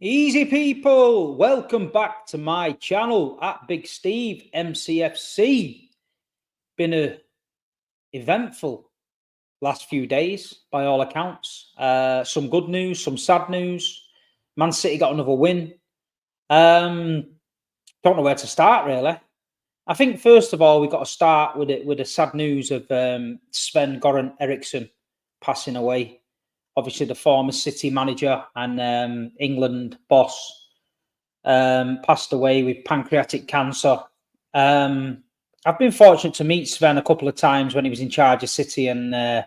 Easy people, welcome back to my channel at Big Steve MCFC. Been a eventful last few days by all accounts. Some good news, some sad news. Man City got another win. Don't know where to start really. I think first of all we've got to start with the sad news of Sven Eriksson passing away. Obviously, the former City manager and England boss passed away with pancreatic cancer. I've been fortunate to meet Sven a couple of times when he was in charge of City, and I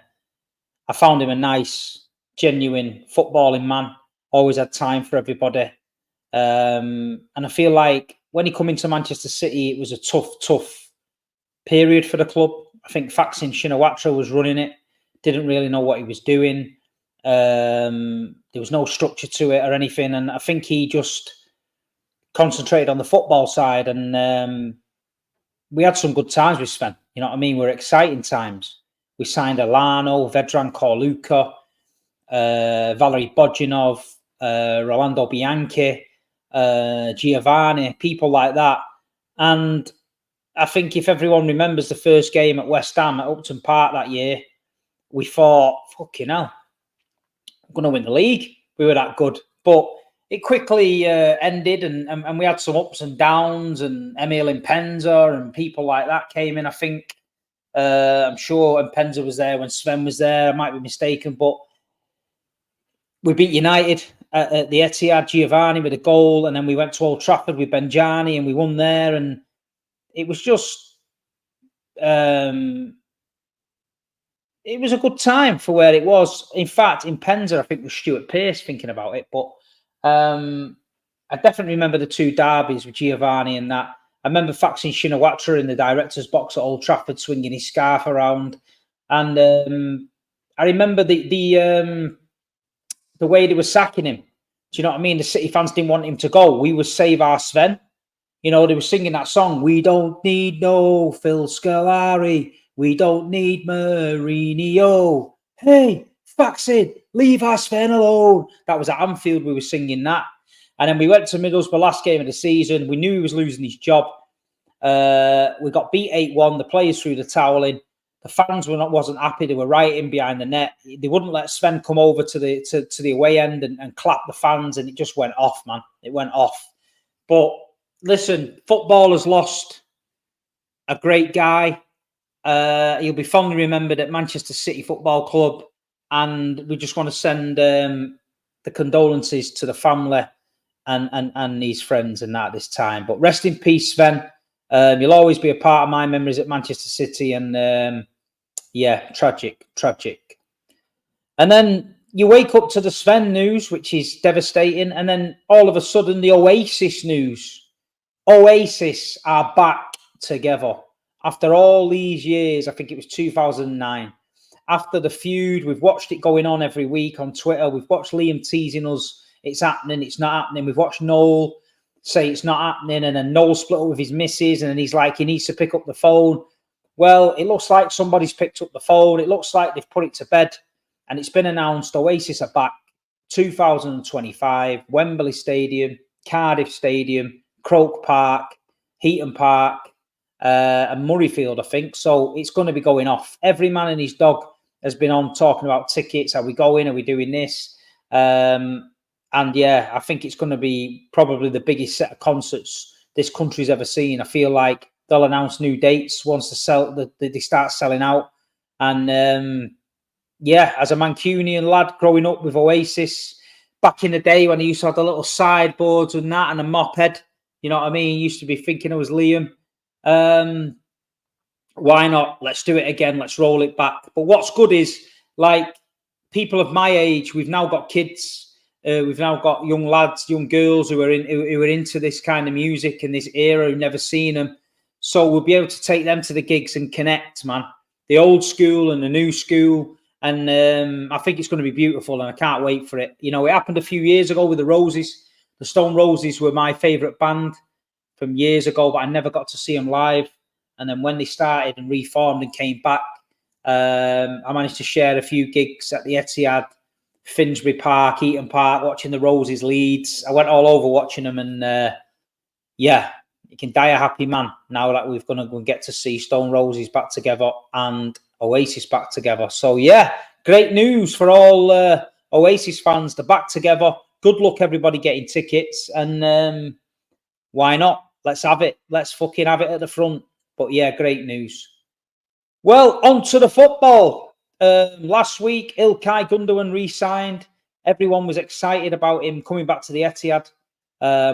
found him a nice, genuine footballing man. Always had time for everybody. And I feel like when he come into Manchester City, it was a tough period for the club. I think Thaksin Shinawatra was running it, didn't really know what he was doing. There was no structure to it or anything, and I think he just concentrated on the football side. And we had some good times with Sven. You know what I mean? We're exciting times. We signed Alano, Vedran Korluka, Valery Bodjinov, Rolando Bianchi, Giovanni, people like that. And I think if everyone remembers the first game at West Ham at Upton Park that year, we thought, fucking hell, we're going to win the league. We were that good. But it quickly ended, and we had some ups and downs, and Emil Impenza and people like that came in. I think, I'm sure Impenza was there when Sven was there. I might be mistaken, but we beat United at the Etihad, Giovanni with a goal, and then we went to Old Trafford with Benjani and we won there. And it was just, it was a good time for where it was. In fact, in Penza, I think it was Stuart Pearce thinking about it. But I definitely remember the two derbies with Giovanni and that. I remember Thaksin Shinawatra in the director's box at Old Trafford swinging his scarf around. And I remember the way they were sacking him. Do you know what I mean? The City fans didn't want him to go. We would save our Sven. You know, they were singing that song, "We don't need no Phil Scolari. We don't need Mourinho. Hey, Thaksin, leave our Sven alone." That was at Anfield. We were singing that. And then we went to Middlesbrough last game of the season. We knew he was losing his job. We got beat 8-1. The players threw the towel in. The fans wasn't happy. They were rioting behind the net. They wouldn't let Sven come over to the away end and clap the fans, and it just went off, man. It went off. But listen, football has lost a great guy. He'll be fondly remembered at Manchester City Football Club, and we just want to send the condolences to the family and his friends and that at this time. But rest in peace, Sven. You'll always be a part of my memories at Manchester City, and yeah, tragic. And then you wake up to the Sven news, which is devastating, and then all of a sudden the Oasis news. Oasis are back together. After all these years, I think it was 2009. After the feud, we've watched it going on every week on Twitter. We've watched Liam teasing us, it's happening, it's not happening. We've watched Noel say it's not happening, and then Noel split up with his missus, and then he's like, he needs to pick up the phone. Well, it looks like somebody's picked up the phone. It looks like they've put it to bed, and it's been announced Oasis are back 2025, Wembley Stadium, Cardiff Stadium, Croke Park, Heaton Park, and Murrayfield, I think. So it's going to be going off. Every man and his dog has been on talking about tickets. Are we going? Are we doing this? And yeah, I think it's going to be probably the biggest set of concerts this country's ever seen. I feel like they'll announce new dates once they start selling out. And yeah, as a Mancunian lad growing up with Oasis, back in the day when he used to have the little sideboards and that and a moped, you know what I mean? He used to be thinking it was Liam. Why not? Let's do it again. Let's roll it back. But what's good is, like, people of my age, we've now got kids. We've now got young lads, young girls who are into this kind of music and this era, who've never seen them. So we'll be able to take them to the gigs and connect, man. The old school and the new school. And I think it's going to be beautiful, and I can't wait for it. You know, it happened a few years ago with the Roses. The Stone Roses were my favourite band from years ago, but I never got to see them live. And then when they started and reformed and came back, I managed to share a few gigs at the Etihad Finsbury Park, Eaton Park, watching the Roses Leeds. I went all over watching them, and yeah, you can die a happy man now that we're going to get to see Stone Roses back together and Oasis back together. So yeah, great news for all Oasis fans. They're back together. Good luck, everybody, getting tickets, and why not? Let's have it. Let's fucking have it at the front. But yeah, great news. Well, on to the football. Last week, Ilkay Gundogan re-signed. Everyone was excited about him coming back to the Etihad.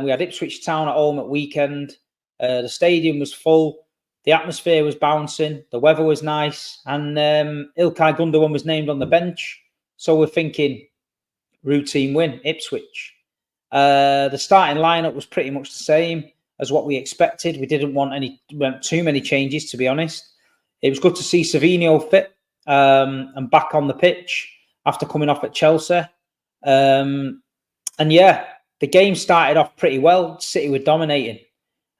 We had Ipswich Town at home at weekend. The stadium was full. The atmosphere was bouncing. The weather was nice. And Ilkay Gundogan was named on the bench. So we're thinking, routine win, Ipswich. The starting lineup was pretty much the same as what we expected. We didn't want too many changes, to be honest. It was good to see Savinho fit and back on the pitch after coming off at Chelsea. And yeah, the game started off pretty well. City were dominating.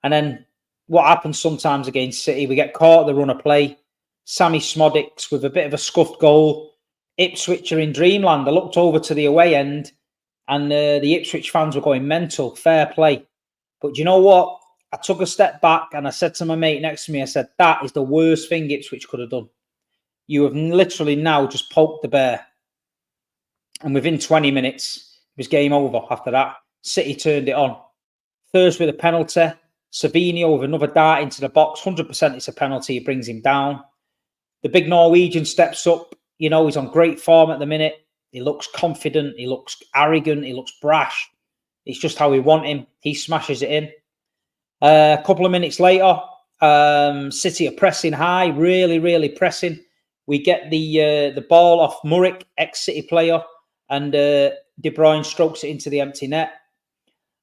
And then what happens sometimes against City, we get caught at the run of play. Sammy Smodics with a bit of a scuffed goal. Ipswich are in dreamland. I looked over to the away end and the Ipswich fans were going mental. Fair play. But you know what? I took a step back and I said to my mate next to me, I said, that is the worst thing Ipswich could have done. You have literally now just poked the bear. And within 20 minutes, it was game over after that. City turned it on. First with a penalty. Savinho with another dart into the box. 100% it's a penalty. It brings him down. The big Norwegian steps up. You know, he's on great form at the minute. He looks confident. He looks arrogant. He looks brash. It's just how we want him. He smashes it in. A couple of minutes later, City are pressing high, really, really pressing. We get the ball off Muric, ex-City player, and De Bruyne strokes it into the empty net.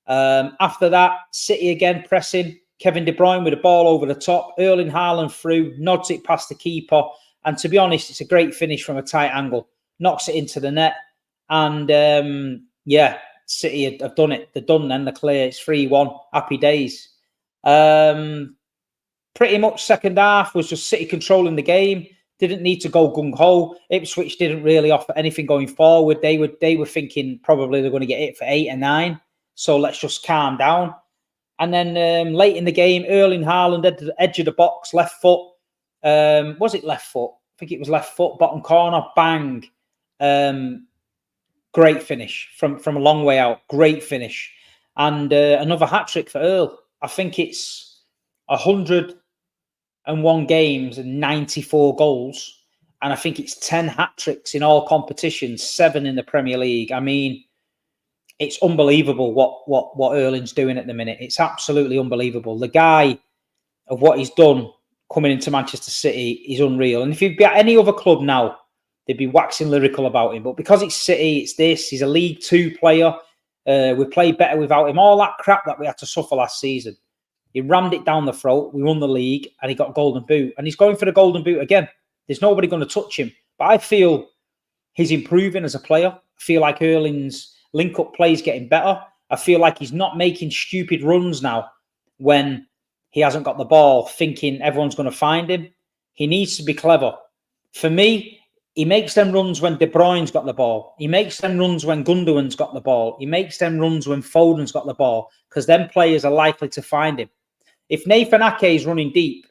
After that, City again pressing. Kevin De Bruyne with the ball over the top. Erling Haaland through, nods it past the keeper. And to be honest, it's a great finish from a tight angle. Knocks it into the net. And yeah, City have done it. They're done then. They're clear. It's 3-1. Happy days. Pretty much second half was just City controlling the game. Didn't need to go gung-ho. Ipswich didn't really offer anything going forward. They were thinking probably they're going to get it for 8 or 9. So let's just calm down. And then late in the game, Erling Haaland at the edge of the box, left foot. Was it left foot? I think it was left foot, bottom corner, bang. Great finish from a long way out. Great finish. And another hat-trick for Earl. I think it's 101 games and 94 goals. And I think it's 10 hat-tricks in all competitions, 7 in the Premier League. I mean, it's unbelievable what Erling's doing at the minute. It's absolutely unbelievable. The guy of what he's done coming into Manchester City is unreal. And if he'd be at any other club now, they'd be waxing lyrical about him. But because it's City, it's this. He's a League Two player. We played better without him. All that crap that we had to suffer last season. He rammed it down the throat. We won the league and he got Golden Boot. And he's going for the Golden Boot again. There's nobody going to touch him. But I feel he's improving as a player. I feel like Erling's link-up play is getting better. I feel like he's not making stupid runs now when he hasn't got the ball, thinking everyone's going to find him. He needs to be clever. For me, he makes them runs when De Bruyne's got the ball. He makes them runs when Gundogan's got the ball. He makes them runs when Foden's got the ball because them players are likely to find him. If Nathan Ake is running deep,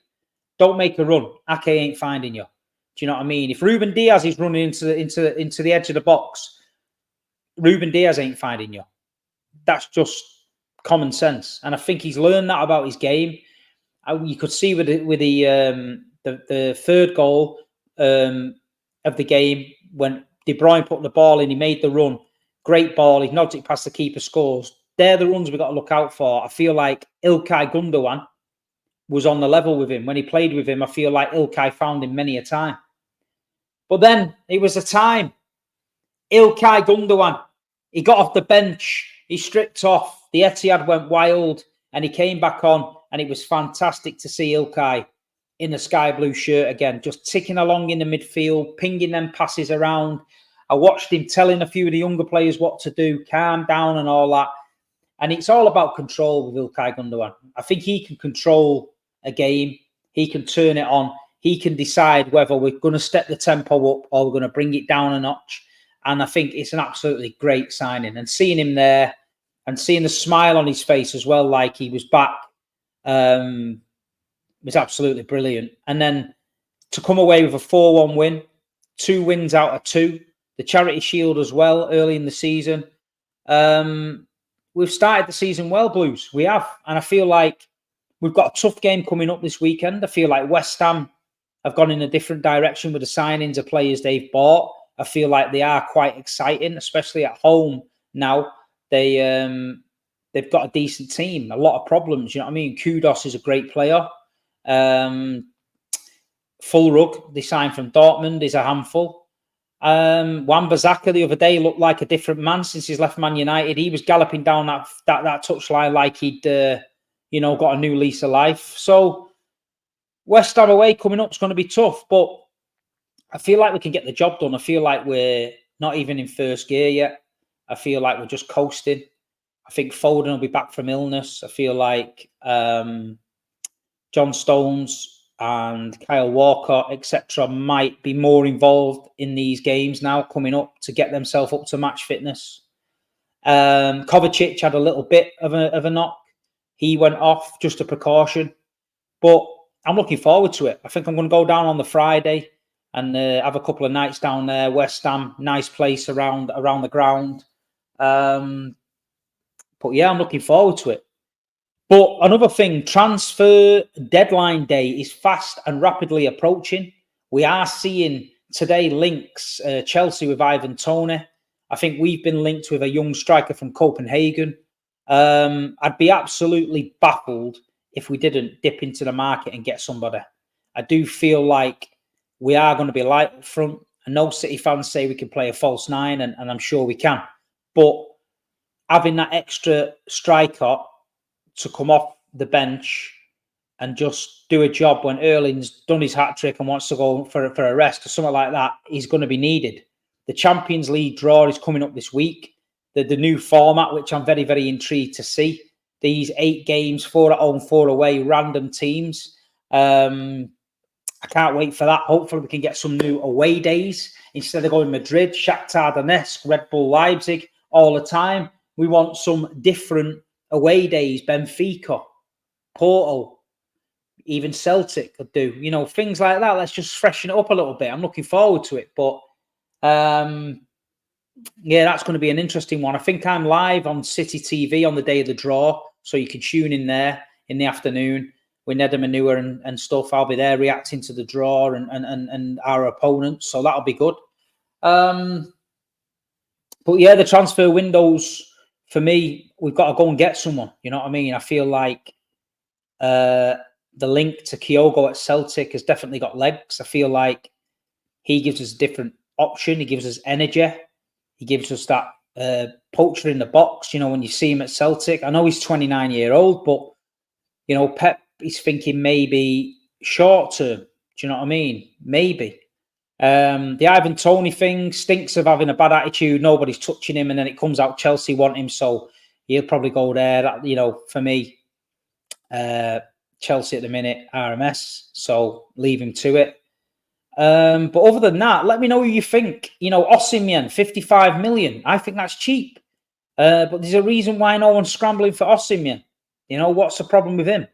don't make a run. Ake ain't finding you. Do you know what I mean? If Ruben Diaz is running into the edge of the box, Ruben Diaz ain't finding you. That's just common sense. And I think he's learned that about his game. You could see with the third goal of the game when De Bruyne put the ball in, he made the run. Great ball. He nods it past the keeper, scores. They're the runs we've got to look out for. I feel like Ilkay Gundogan was on the level with him. When he played with him, I feel like Ilkay found him many a time. But then it was a time. Ilkay Gundogan, he got off the bench. He stripped off. The Etihad went wild and he came back on and it was fantastic to see Ilkay in the sky blue shirt again, just ticking along in the midfield, pinging them passes around. I watched him telling a few of the younger players what to do, calm down and all that. And it's all about control with Ilkay Gundogan. I think he can control a game. He can turn it on. He can decide whether we're going to step the tempo up or we're going to bring it down a notch. And I think it's an absolutely great signing. And seeing him there and seeing the smile on his face as well, like he was back, was absolutely brilliant. And then to come away with a 4-1 win, 2 wins out of 2, the Charity Shield as well early in the season. We've started the season well, Blues. We have. And I feel like we've got a tough game coming up this weekend. I feel like West Ham have gone in a different direction with the signings of players they've bought. I feel like they are quite exciting, especially at home now. They've got a decent team, a lot of problems. You know what I mean? Kudos is a great player. Fulrug, they signed from Dortmund, is a handful. Wan-Bissaka the other day looked like a different man since he's left Man United. He was galloping down that touchline like he'd got a new lease of life. So West Ham away coming up is going to be tough, but I feel like we can get the job done. I feel like we're not even in first gear yet. I feel like we're just coasting. I think Foden will be back from illness. I feel like John Stones and Kyle Walker, etc., might be more involved in these games now coming up to get themselves up to match fitness. Kovacic had a little bit of a knock. He went off, just a precaution. But I'm looking forward to it. I think I'm going to go down on the Friday and have a couple of nights down there. West Ham, nice place around the ground. But yeah, I'm looking forward to it. But another thing, transfer deadline day is fast and rapidly approaching. We are seeing today links, Chelsea with Ivan Toney. I think we've been linked with a young striker from Copenhagen. I'd be absolutely baffled if we didn't dip into the market and get somebody. I do feel like we are going to be light up front. I know City fans say we can play a false 9, and I'm sure we can. But having that extra striker to come off the bench and just do a job when Erling's done his hat-trick and wants to go for a rest or something like that is going to be needed. The Champions League draw is coming up this week. The new format, which I'm very, very intrigued to see. These 8 games, 4 at home, 4 away, random teams. I can't wait for that. Hopefully we can get some new away days. Instead of going Madrid, Shakhtar Donetsk, Red Bull Leipzig all the time, we want some different away days. Benfica, Porto, even Celtic could do. Things like that. Let's just freshen it up a little bit. I'm looking forward to it. But yeah, that's going to be an interesting one. I think I'm live on City TV on the day of the draw, so you can tune in there in the afternoon with Neda Manua and stuff. I'll be there reacting to the draw and our opponents, so that'll be good. But yeah, the transfer windows, for me, we've got to go and get someone. You know what I mean? I feel like the link to Kyogo at Celtic has definitely got legs. I feel like he gives us a different option. He gives us energy. He gives us that poacher in the box, when you see him at Celtic. I know he's 29-year-old, but, Pep is thinking maybe short term. Do you know what I mean? Maybe. The Ivan Toney thing stinks of having a bad attitude. Nobody's touching him, and then it comes out Chelsea want him, so he'll probably go there. For me, Chelsea at the minute, RMS, so leave him to it. But other than that, let me know who you think. Osimhen, 55 million. I think that's cheap. But there's a reason why no one's scrambling for Osimhen. What's the problem with him?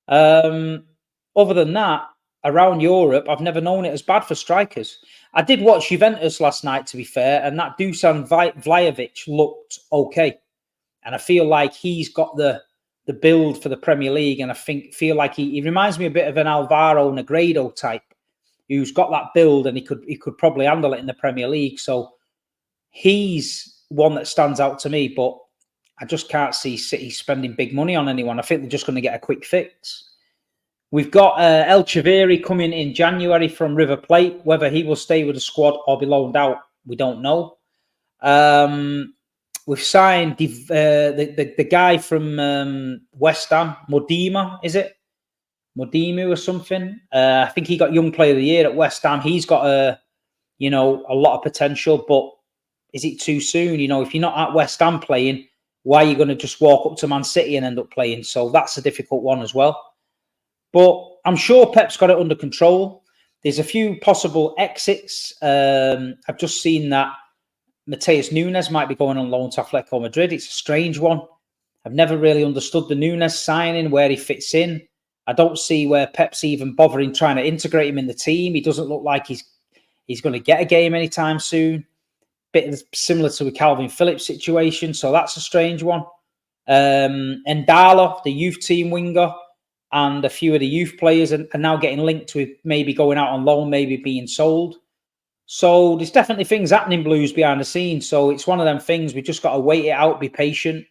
Other than that, around Europe, I've never known it as bad for strikers. I did watch Juventus last night, to be fair, and that Dusan Vlahovic looked okay. And I feel like he's got the build for the Premier League, and I feel like he reminds me a bit of an Alvaro Negredo type, who's got that build, and he could probably handle it in the Premier League. So he's one that stands out to me, but I just can't see City spending big money on anyone. I think they're just going to get a quick fix. We've got El Chaviri coming in January from River Plate. Whether he will stay with the squad or be loaned out, we don't know. We've signed the guy from West Ham, Modima, is it? Modimu or something. I think he got Young Player of the Year at West Ham. He's got a lot of potential, but is it too soon? If you're not at West Ham playing, why are you going to just walk up to Man City and end up playing? So that's a difficult one as well. But I'm sure Pep's got it under control. There's a few possible exits. I've just seen that Mateus Nunes might be going on loan to Atletico Madrid. It's a strange one. I've never really understood the Nunes signing, where he fits in. I don't see where Pep's even bothering trying to integrate him in the team. He doesn't look like he's going to get a game anytime soon. Bit similar to a Calvin Phillips situation, so that's a strange one. Ndala, the youth team winger, and a few of the youth players are now getting linked with maybe going out on loan, maybe being sold. So there's definitely things happening, Blues, behind the scenes. So it's one of them things. We just got to wait it out, be patient.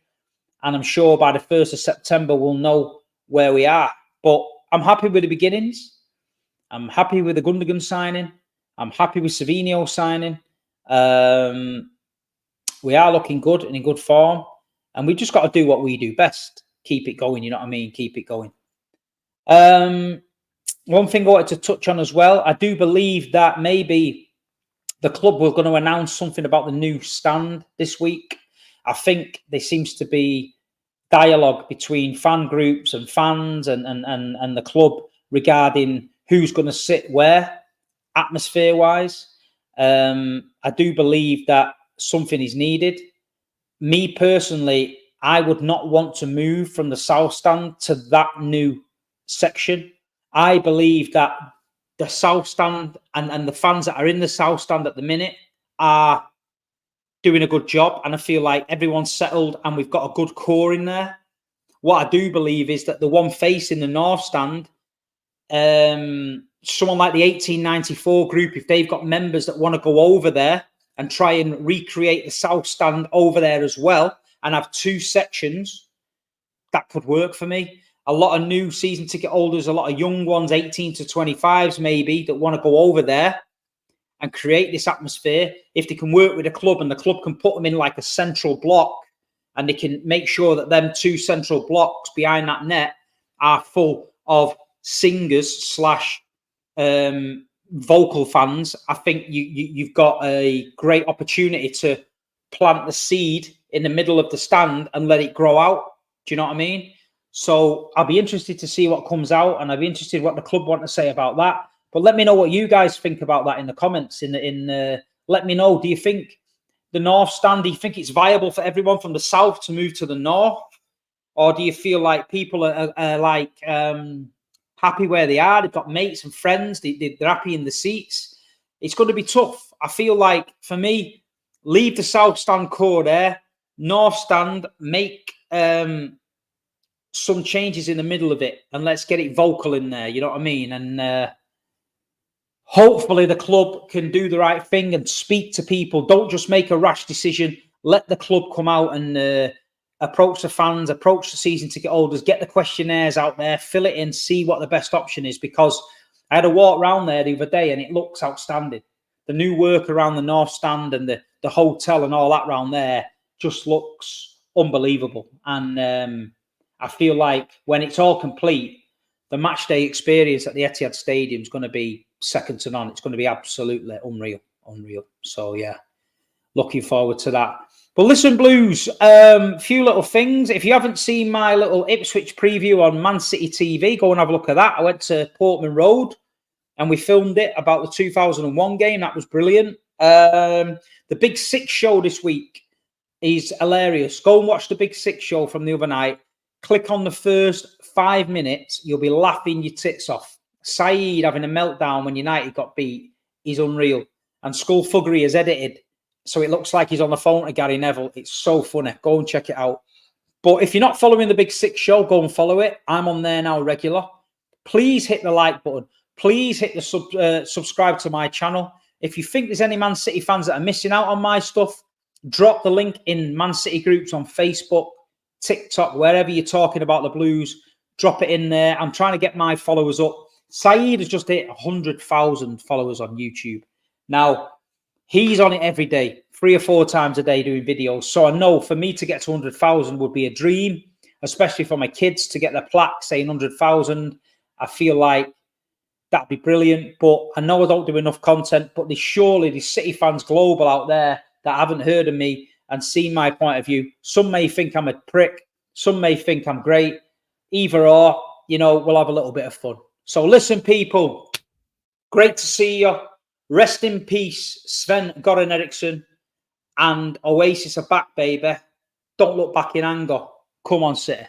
And I'm sure by the 1st of September, we'll know where we are. But I'm happy with the beginnings. I'm happy with the Gundogan signing. I'm happy with Savinho signing. We are looking good and in good form. And we just got to do what we do best. Keep it going, you know what I mean? Keep it going. One thing I wanted to touch on as well, I do believe that maybe the club were going to announce something about the new stand this week. I think there seems to be dialogue between fan groups and fans and the club regarding who's going to sit where, atmosphere-wise. I do believe that something is needed. Me personally, I would not want to move from the South Stand to that new section. I believe that the South Stand and the fans that are in the South Stand at the minute are doing a good job. And I feel like everyone's settled and we've got a good core in there. What I do believe is that the one facing the North Stand, someone like the 1894 group, if they've got members that want to go over there and try and recreate the South Stand over there as well and have two sections, that could work for me. A lot of new season ticket holders, a lot of young ones, 18 to 25s maybe, that want to go over there and create this atmosphere. If they can work with a club and the club can put them in like a central block and they can make sure that them two central blocks behind that net are full of singers slash vocal fans, I think you've got a great opportunity to plant the seed in the middle of the stand and let it grow out. Do you know what I mean? So I'll be interested to see what comes out, and I'll be interested what the club want to say about that. But let me know what you guys think about that in the comments. Let me know, do you think the North Stand, do you think it's viable for everyone from the South to move to the North? Or do you feel like people are happy where they are? They've got mates and friends. They're happy in the seats. It's going to be tough. I feel like, for me, leave the South Stand core there. North Stand, make some changes in the middle of it, and let's get it vocal in there. You know what I mean? And hopefully the club can do the right thing and speak to people. Don't just make a rash decision. Let the club come out and approach the fans, approach the season ticket holders, get the questionnaires out there, fill it in, see what the best option is. Because I had a walk around there the other day and it looks outstanding. The new work around the North Stand and the hotel and all that around there just looks unbelievable. And I feel like when it's all complete, the match day experience at the Etihad Stadium is going to be second to none. It's going to be absolutely unreal. So, yeah, looking forward to that. But listen, Blues, few little things. If you haven't seen my little Ipswich preview on Man City TV, go and have a look at that. I went to Portman Road and we filmed it about the 2001 game. That was brilliant. The Big Six show this week is hilarious. Go and watch the Big Six show from the other night. Click on the first 5 minutes. You'll be laughing your tits off. Saeed having a meltdown when United got beat is unreal. And Skullfuggery is edited, so it looks like he's on the phone to Gary Neville. It's so funny. Go and check it out. But if you're not following the Big Six show, go and follow it. I'm on there now regular. Please hit the like button. Please hit the subscribe to my channel. If you think there's any Man City fans that are missing out on my stuff, drop the link in Man City groups on Facebook, TikTok, wherever you're talking about the Blues. Drop it in there. I'm trying to get my followers up. Saeed has just hit 100,000 followers on YouTube. Now, he's on it every day, 3 or 4 times a day doing videos. So I know for me to get to 100,000 would be a dream, especially for my kids to get their plaque saying 100,000. I feel like that'd be brilliant. But I know I don't do enough content, but there's City fans global out there that haven't heard of me and seen my point of view. Some may think I'm a prick. Some may think I'm great. Either or, we'll have a little bit of fun. So listen, people, great to see you. Rest in peace, Sven Eriksson. and Oasis are back, baby. Don't look back in anger. Come on, City.